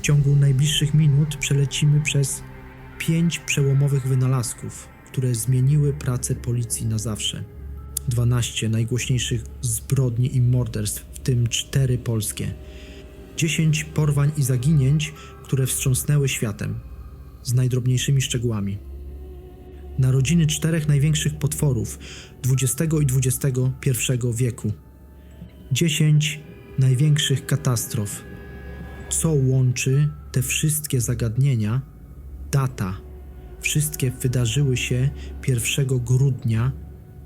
W ciągu najbliższych minut przelecimy przez 5 przełomowych wynalazków, które zmieniły pracę policji na zawsze. 12 najgłośniejszych zbrodni i morderstw, w tym 4 polskie. 10 porwań i zaginięć, które wstrząsnęły światem, z najdrobniejszymi szczegółami. Narodziny 4 największych potworów XX i XXI wieku. 10 największych katastrof. Co łączy te wszystkie zagadnienia? Data. Wszystkie wydarzyły się 1 grudnia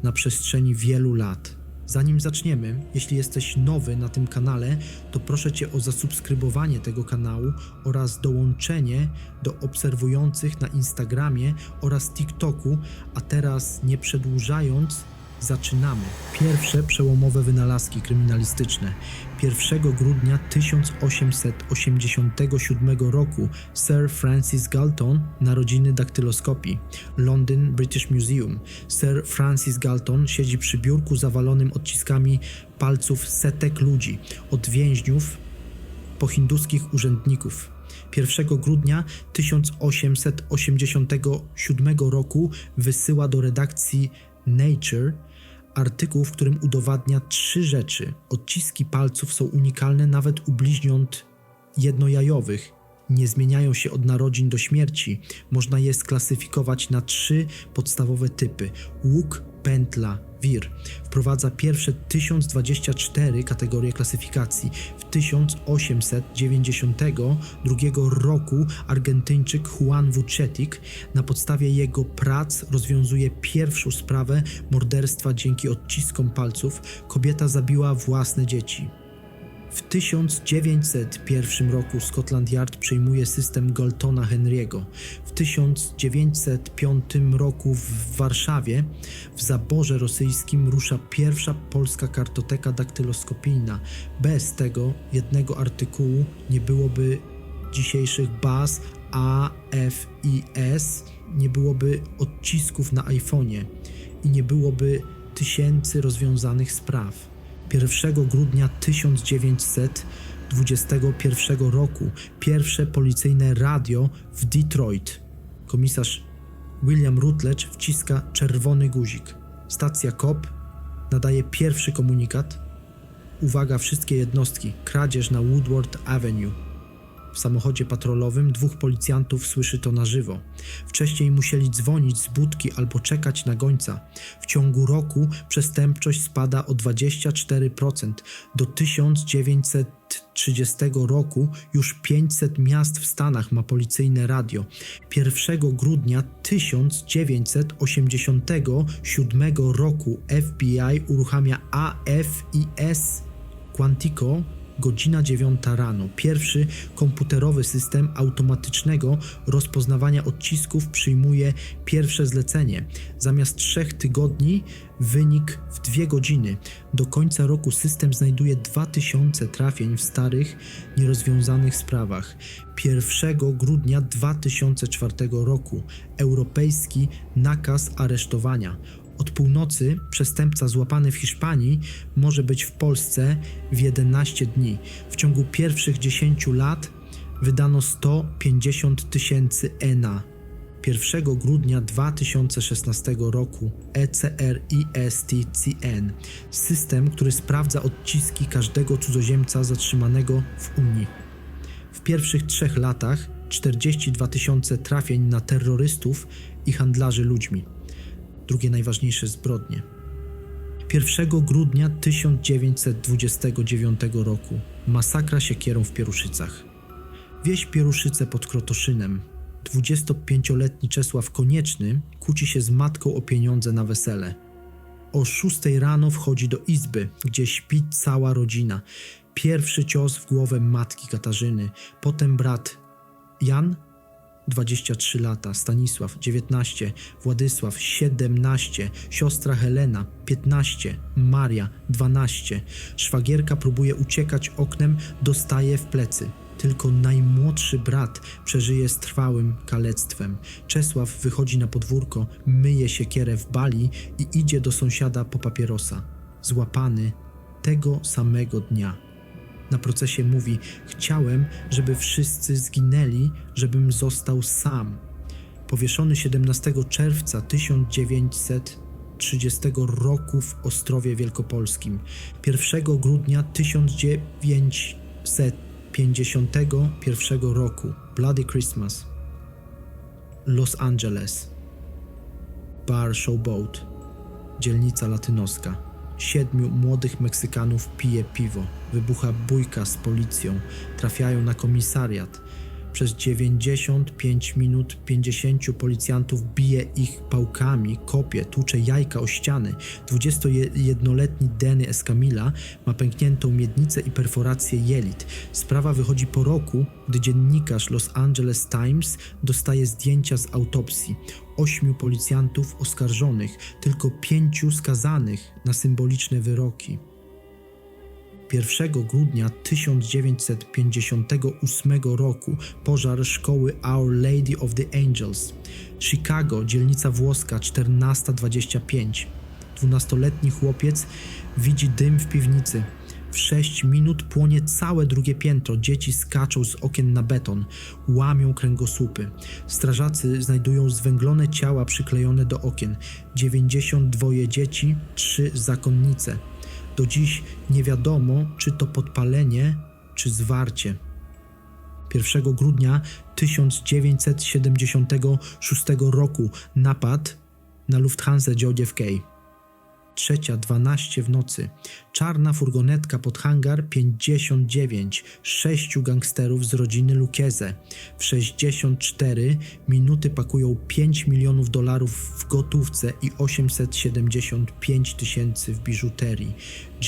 na przestrzeni wielu lat. Zanim zaczniemy, jeśli jesteś nowy na tym kanale, to proszę Cię o zasubskrybowanie tego kanału oraz dołączenie do obserwujących na Instagramie oraz TikToku, a teraz nie przedłużając, zaczynamy. Pierwsze przełomowe wynalazki kryminalistyczne. 1 grudnia 1887 roku Sir Francis Galton, narodziny daktyloskopii, London British Museum. Sir Francis Galton siedzi przy biurku zawalonym odciskami palców setek ludzi, od więźniów po hinduskich urzędników. 1 grudnia 1887 roku wysyła do redakcji Nature artykuł, w którym udowadnia 3 rzeczy. Odciski palców są unikalne nawet u bliźniąt jednojajowych. Nie zmieniają się od narodzin do śmierci. Można je sklasyfikować na 3 podstawowe typy. Łuk, pętla, wir. Wprowadza pierwsze 1024 kategorie klasyfikacji. W 1892 roku Argentyńczyk Juan Vucetich na podstawie jego prac rozwiązuje pierwszą sprawę morderstwa dzięki odciskom palców. Kobieta zabiła własne dzieci. W 1901 roku Scotland Yard przejmuje system Galtona Henry'ego. W 1905 roku w Warszawie w zaborze rosyjskim rusza pierwsza polska kartoteka daktyloskopijna. Bez tego jednego artykułu nie byłoby dzisiejszych baz A, F i S, nie byłoby odcisków na iPhone'ie i nie byłoby tysięcy rozwiązanych spraw. 1 grudnia 1921 roku pierwsze policyjne radio w Detroit. Komisarz William Rutledge wciska czerwony guzik. Stacja KOP nadaje pierwszy komunikat. Uwaga, wszystkie jednostki, kradzież na Woodward Avenue. W samochodzie patrolowym 2 policjantów słyszy to na żywo. Wcześniej musieli dzwonić z budki albo czekać na gońca. W ciągu roku przestępczość spada o 24%. Do 1930 roku już 500 miast w Stanach ma policyjne radio. 1 grudnia 1987 roku FBI uruchamia AFIS Quantico. Godzina 9 rano. Pierwszy komputerowy system automatycznego rozpoznawania odcisków przyjmuje pierwsze zlecenie. Zamiast 3 tygodni wynik w 2 godziny. Do końca roku system znajduje 2000 trafień w starych, nierozwiązanych sprawach. 1 grudnia 2004 roku europejski nakaz aresztowania. Od północy przestępca złapany w Hiszpanii może być w Polsce w 11 dni. W ciągu pierwszych 10 lat wydano 150 000 ENA. 1 grudnia 2016 roku ECRISTCN. System, który sprawdza odciski każdego cudzoziemca zatrzymanego w Unii. W pierwszych 3 latach 42 000 trafień na terrorystów i handlarzy ludźmi. Drugie najważniejsze zbrodnie. 1 grudnia 1929 roku masakra siekierą w Pieruszycach. Wieś Pieruszyce pod Krotoszynem. 25-letni Czesław Konieczny kłóci się z matką o pieniądze na wesele. O 6 rano wchodzi do izby, gdzie śpi cała rodzina. Pierwszy cios w głowę matki Katarzyny, potem brat Jan, 23 lata, Stanisław 19, Władysław 17, siostra Helena 15, Maria 12. Szwagierka próbuje uciekać oknem, dostaje w plecy. Tylko najmłodszy brat przeżyje z trwałym kalectwem. Czesław wychodzi na podwórko, myje siekierę w bali i idzie do sąsiada po papierosa. Złapany tego samego dnia. Na procesie mówi: chciałem, żeby wszyscy zginęli, żebym został sam. Powieszony 17 czerwca 1930 roku w Ostrowie Wielkopolskim. 1 grudnia 1951 roku. Bloody Christmas. Los Angeles. Bar Showboat. Dzielnica latynoska. 7 młodych Meksykanów pije piwo. Wybucha bójka z policją. Trafiają na komisariat. Przez 95 minut 50 policjantów bije ich pałkami, kopie, tłucze jajka o ściany. 21-letni Danny Escamilla ma pękniętą miednicę i perforację jelit. Sprawa wychodzi po roku, gdy dziennikarz Los Angeles Times dostaje zdjęcia z autopsji. 8 policjantów oskarżonych, tylko 5 skazanych na symboliczne wyroki. 1 grudnia 1958 roku pożar szkoły Our Lady of the Angels. Chicago, dzielnica włoska, 14:25. 12-letni chłopiec widzi dym w piwnicy. W 6 minut płonie całe drugie piętro. Dzieci skaczą z okien na beton, łamią kręgosłupy. Strażacy znajdują zwęglone ciała przyklejone do okien. 92 dzieci, 3 zakonnice. Do dziś nie wiadomo, czy to podpalenie, czy zwarcie. 1 grudnia 1976 roku napad na Lufthansa JFK. 3:12 w nocy. Czarna furgonetka pod hangar 59. 6 gangsterów z rodziny Lucchese. W 64 minuty pakują $5 milionów w gotówce i 875 tysięcy w biżuterii.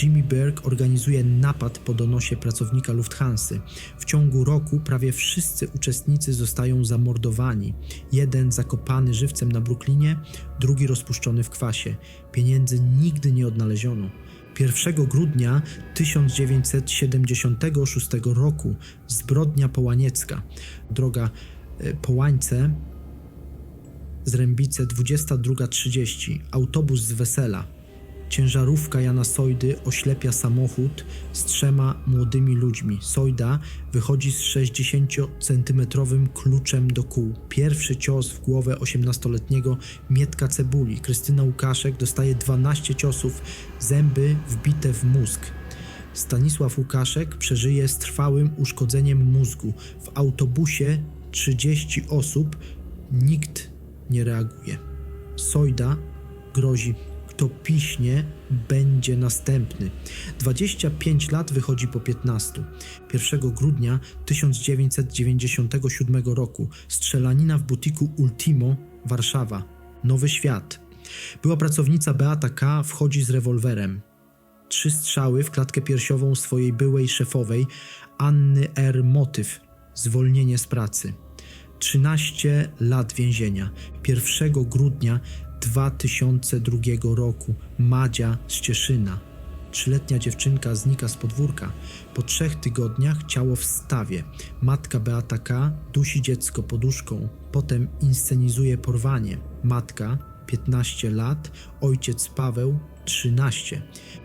Jimmy Burke organizuje napad po donosie pracownika Lufthansy. W ciągu roku prawie wszyscy uczestnicy zostają zamordowani. Jeden zakopany żywcem na Brooklynie, drugi rozpuszczony w kwasie. Pieniędzy nigdy nie odnaleziono. 1 grudnia 1976 roku zbrodnia połaniecka. Droga Połańce, Zrębice, 22:30. Autobus z wesela. Ciężarówka Jana Sojdy oślepia samochód z 3 młodymi ludźmi. Sojda wychodzi z 60-centymetrowym kluczem do kół. Pierwszy cios w głowę 18-letniego Mietka Cebuli. Krystyna Łukaszek dostaje 12 ciosów, zęby wbite w mózg. Stanisław Łukaszek przeżyje z trwałym uszkodzeniem mózgu. W autobusie 30 osób, nikt nie reaguje. Sojda grozi: kto piśnie, będzie następny. 25 lat wychodzi po 15. 1 grudnia 1997 roku strzelanina w butiku Ultimo, Warszawa. Nowy Świat. Była pracownica Beata K. wchodzi z rewolwerem. 3 strzały w klatkę piersiową swojej byłej szefowej Anny R. Motyw. Zwolnienie z pracy. 13 lat więzienia. 1 grudnia 2002 roku Madzia z Cieszyna. 3-letnia dziewczynka znika z podwórka. Po 3 tygodniach ciało w stawie. Matka Beata K. dusi dziecko poduszką. Potem inscenizuje porwanie. Matka 15 lat, ojciec Paweł 13.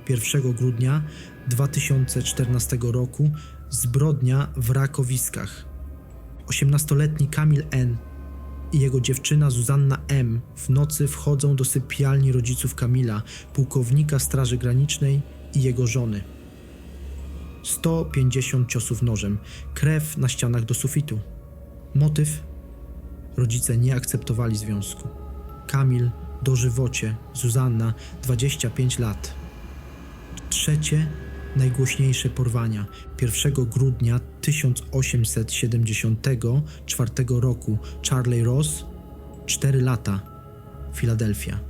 1 grudnia 2014 roku zbrodnia w Rakowiskach. 18-letni Kamil N. i jego dziewczyna Zuzanna M. w nocy wchodzą do sypialni rodziców Kamila, pułkownika Straży Granicznej i jego żony. 150 ciosów nożem, krew na ścianach do sufitu. Motyw? Rodzice nie akceptowali związku. Kamil dożywocie, Zuzanna 25 lat. 3. najgłośniejsze porwania. 1 grudnia 1874 roku Charlie Ross, 4 lata, Filadelfia.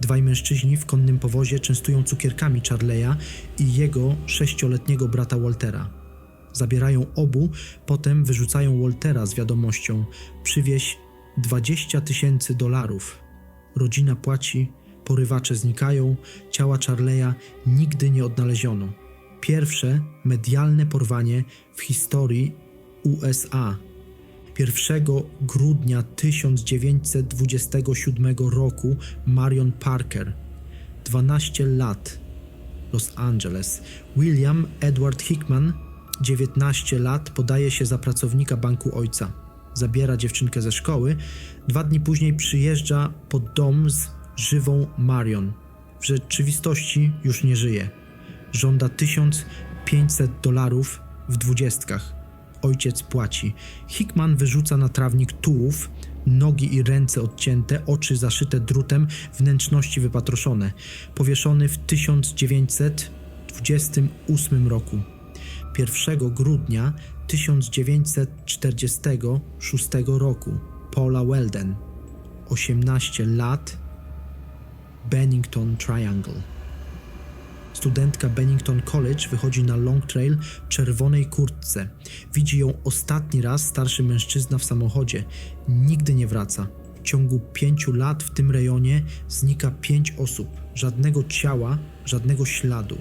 2 mężczyźni w konnym powozie częstują cukierkami Charlie'a i jego 6-letniego brata Waltera. Zabierają obu, potem wyrzucają Waltera z wiadomością: przywieź $20,000. Rodzina płaci, porywacze znikają, ciała Charlie'a nigdy nie odnaleziono. Pierwsze medialne porwanie w historii USA. 1 grudnia 1927 roku Marion Parker, 12 lat, Los Angeles. William Edward Hickman, 19 lat, podaje się za pracownika banku ojca. Zabiera dziewczynkę ze szkoły. 2 dni później przyjeżdża pod dom z żywą Marion. W rzeczywistości już nie żyje. Żąda $1500 w 20. Ojciec płaci. Hickman wyrzuca na trawnik tułów, nogi i ręce odcięte, oczy zaszyte drutem, wnętrzności wypatroszone. Powieszony w 1928 roku. 1 grudnia 1946 roku. Paula Weldon, 18 lat, Bennington Triangle. Studentka Bennington College wychodzi na Long Trail w czerwonej kurtce. Widzi ją ostatni raz starszy mężczyzna w samochodzie. Nigdy nie wraca. W ciągu 5 lat w tym rejonie znika 5 osób. Żadnego ciała, żadnego śladu.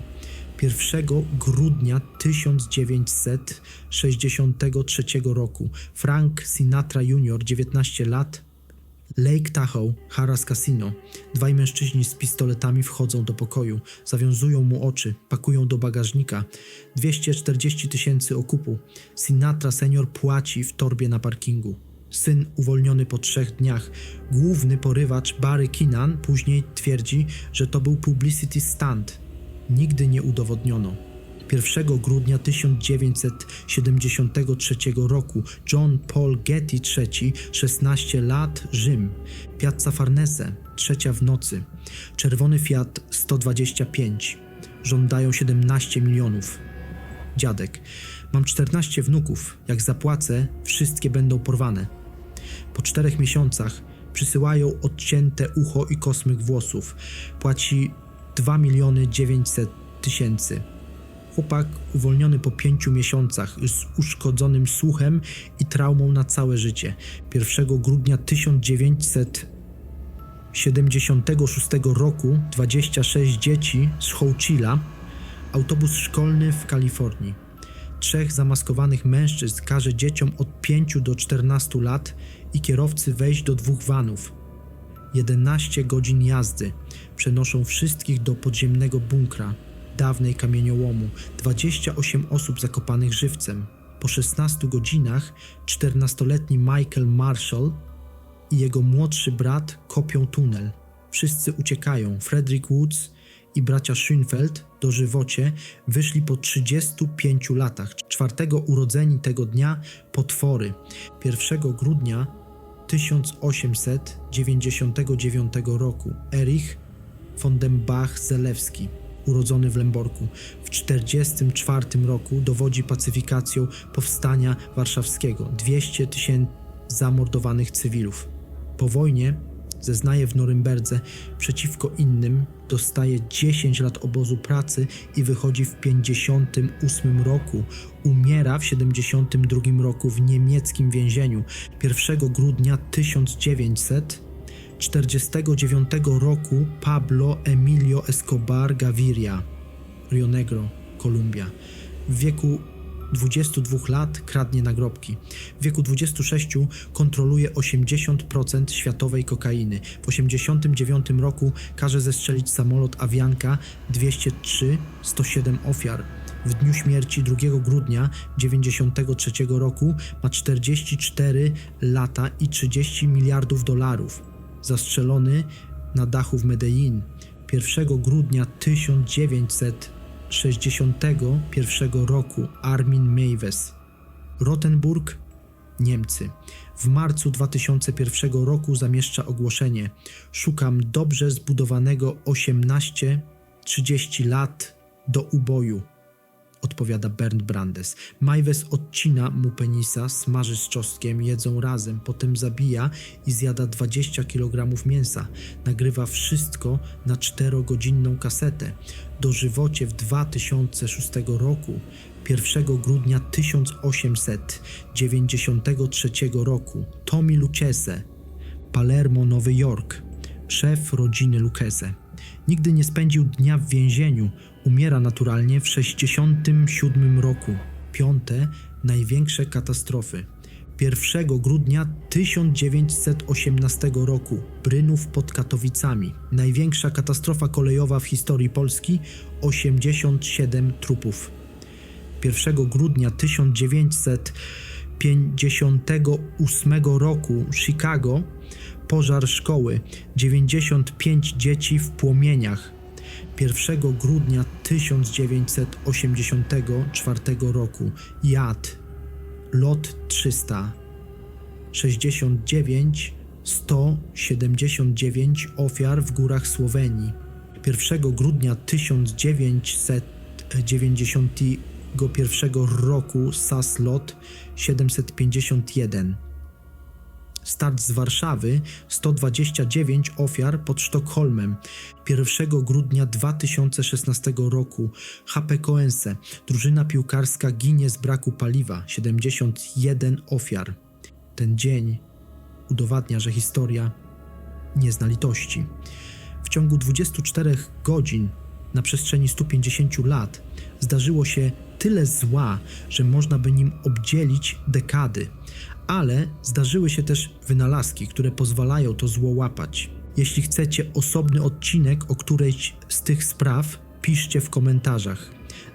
1 grudnia 1963 roku Frank Sinatra Jr., 19 lat, Lake Tahoe, Harrah's Casino. 2 mężczyźni z pistoletami wchodzą do pokoju, zawiązują mu oczy, pakują do bagażnika. 240 000 okupu. Sinatra senior płaci w torbie na parkingu. Syn uwolniony po 3 dniach. Główny porywacz Barry Keenan później twierdzi, że to był publicity stunt. Nigdy nie udowodniono. 1 grudnia 1973 roku John Paul Getty III, 16 lat, Rzym. Piazza Farnese, 3 w nocy. Czerwony Fiat 125. Żądają 17 milionów. Dziadek: mam 14 wnuków. Jak zapłacę, wszystkie będą porwane. Po 4 miesiącach przysyłają odcięte ucho i kosmyk włosów. Płaci 2 900 000. Chłopak uwolniony po 5 miesiącach z uszkodzonym słuchem i traumą na całe życie. 1 grudnia 1976 roku 26 dzieci z Chowchilla. Autobus szkolny w Kalifornii. 3 zamaskowanych mężczyzn każe dzieciom od 5 do 14 lat i kierowcy wejść do 2 vanów. 11 godzin jazdy. Przenoszą wszystkich do podziemnego bunkra, dawnej kamieniołomu. 28 osób zakopanych żywcem. Po 16 godzinach 14-letni Michael Marshall i jego młodszy brat kopią tunel. Wszyscy uciekają. Frederick Woods i bracia Schoenfeld dożywocie wyszli po 35 latach. 4 urodzeni tego dnia potwory. 1 grudnia 1899 roku Erich von dem Bach-Zelewski, urodzony w Lęborku. W 1944 roku dowodzi pacyfikacją powstania warszawskiego. 200 000 zamordowanych cywilów. Po wojnie zeznaje w Norymberdze przeciwko innym, dostaje 10 lat obozu pracy i wychodzi w 1958 roku. Umiera w 1972 roku w niemieckim więzieniu. 1 grudnia 1949 roku Pablo Emilio Escobar Gaviria, Rio Negro, Kolumbia. W wieku 22 lat kradnie nagrobki. W wieku 26 kontroluje 80% światowej kokainy. W 1989 roku każe zestrzelić samolot Avianca 203, 107 ofiar. W dniu śmierci 2 grudnia 1993 roku ma 44 lata i 30 miliardów dolarów. Zastrzelony na dachu w Medellin 1 grudnia 1961 roku Armin Meiwes, Rothenburg, Niemcy. W marcu 2001 roku zamieszcza ogłoszenie: szukam dobrze zbudowanego 18-30 lat do uboju. Odpowiada Bernd Brandes. Meiwes odcina mu penisa, smaży z czosnkiem, jedzą razem, potem zabija i zjada 20 kg mięsa. Nagrywa wszystko na 4-godzinną kasetę. Dożywocie w 2006 roku, 1 grudnia 1893 roku, Tommy Lucchese, Palermo, Nowy Jork, szef rodziny Lucchese. Nigdy nie spędził dnia w więzieniu. Umiera naturalnie w 1967 roku. 5. największe katastrofy. 1 grudnia 1918 roku Brynów pod Katowicami. Największa katastrofa kolejowa w historii Polski, 87 trupów. 1 grudnia 1958 roku Chicago, pożar szkoły, 95 dzieci w płomieniach. 1 grudnia 1984 roku Jad, lot 300, 179 ofiar w górach Słowenii. 1 grudnia 1991 roku SAS LOT 751. Start z Warszawy, 129 ofiar pod Sztokholmem. 1 grudnia 2016 roku Chapecoense, drużyna piłkarska ginie z braku paliwa, 71 ofiar. Ten dzień udowadnia, że historia nie zna litości. W ciągu 24 godzin na przestrzeni 150 lat zdarzyło się tyle zła, że można by nim obdzielić dekady. Ale zdarzyły się też wynalazki, które pozwalają to zło łapać. Jeśli chcecie osobny odcinek o którejś z tych spraw, piszcie w komentarzach.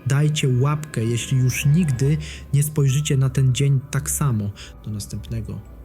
Dajcie łapkę, jeśli już nigdy nie spojrzycie na ten dzień tak samo. Do następnego.